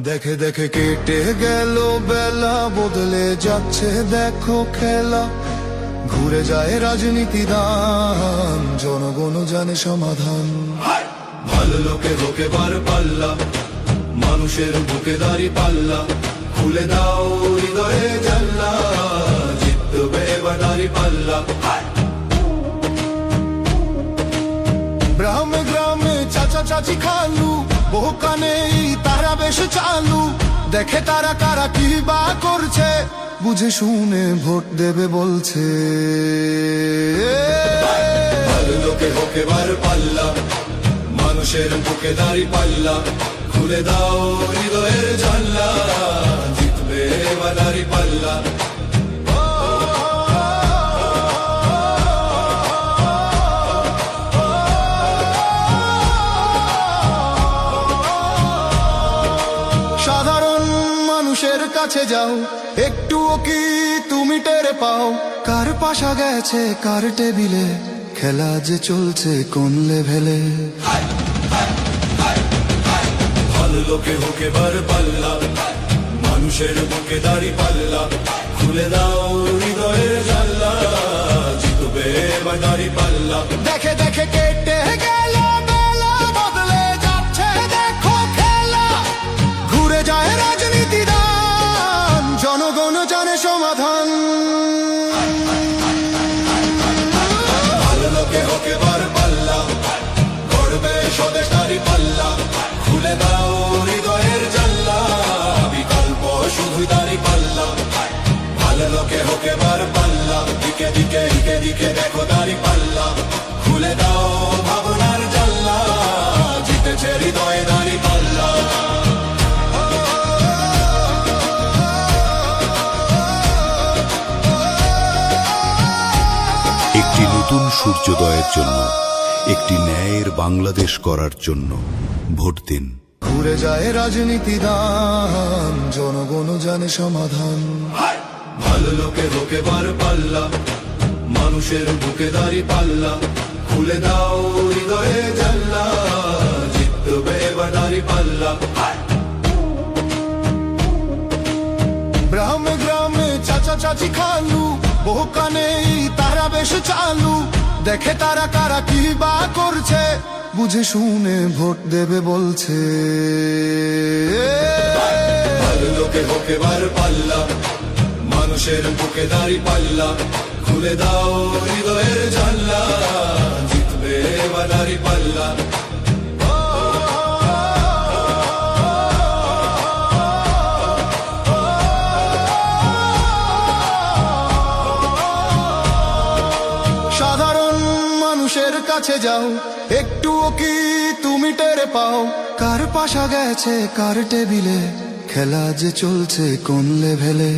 দেখে দেখে কেটে গেল বেলা, বদলে যাচ্ছে দেখো খেলা। ঘুরে যায় রাজনীতি দান, জনগণ জানে সমাধান। ভালো লোকে হোকে বার পাল্লা, মানুষের বুকে দাড়ি পাল্লা। খুলে দাও হৃদয়ে জানলা, জিতবে এবার দাড়ি পাল্লা। গ্রামে গ্রামে চাচা চাচি খালু, বহু কানে তারা বেশ চালু। দেখে তারা কারা কি বা করছে, বুঝে শুনে ভোট দেবে বলছে। ভালো লোকে হোকে বার পাল্লা, মানুষের বুকে দাড়ি পাল্লা। খুলে দাও হৃদয়ের জানলা, জিতবে এবার দাড়ি পাল্লা। সাধারণ মানুষের কাছে যাও, একটুও কি তুমি টের পাও? কার পাশা গেছে কার টেবিলে, খেলা যে চলছে কোন লেভেলে। ভালো লোকে হোকে বার পাল্লা, মানুষের বুকে দাড়ি পাল্লা। খুলে দাও হৃদয়ের জানলা, জিতবে এবার দাড়ি পাল্লা। দেখে দেখে কেটে গেল বেলা, বদলে যাচ্ছে দেখো খেলা। ঘুরে যায় রাজনীতি দান, জনগণ জানে সমাধান। ভালো লোকে হোকে বার পাল্লা, করবে স্বদেশ দাড়ি পাল্লা। খুলে দাও হৃদয়ের জানলা, বিকল্প শুধু দাড়ি পাল্লা। ভালো লোকে হোকে বার পাল্লা, দিকে দিকে দিকে দিকে দেখো দাড়ি পাল্লা। খুলে দাও ভাবনার জানলা, জিতেছে হৃদয়ে দাড়ি পাল্লা। একটি নতুন সূর্যোদয়ের জন্য, একটি ন্যায়ের বাংলাদেশ করার জন্য ভোট দিন। ঘুরে যায় রাজনীতি দান, জনগণ জানে সমাধান। ভালো লোকে হোকে বার পাল্লা, মানুষের বুকে দাড়ি পাল্লা। খুলে দাও হৃদয়ে জানলা, জিতবে এবার দাড়ি পাল্লা। গ্রামে গ্রামে চাচা চাচি খালু, বহু কানে তারা বেশ চালু। দেখে তারা কারা কি বা করছে, বুঝে শুনে ভোট দেবে বলছে। ভালো লোকে হোকে বার পাল্লা, মানুষের বুকে দাড়ি পাল্লা। খুলে দাও হৃদয়ের জানলা, জিতবে এবার দাড়ি পাল্লা। সাধারণ মানুষের কাছে যাও, একটুও কি তুমি টের পাও? কার পাশা গেছে কার টেবিলে, খেলা যে চলছে কোন লেভেলে।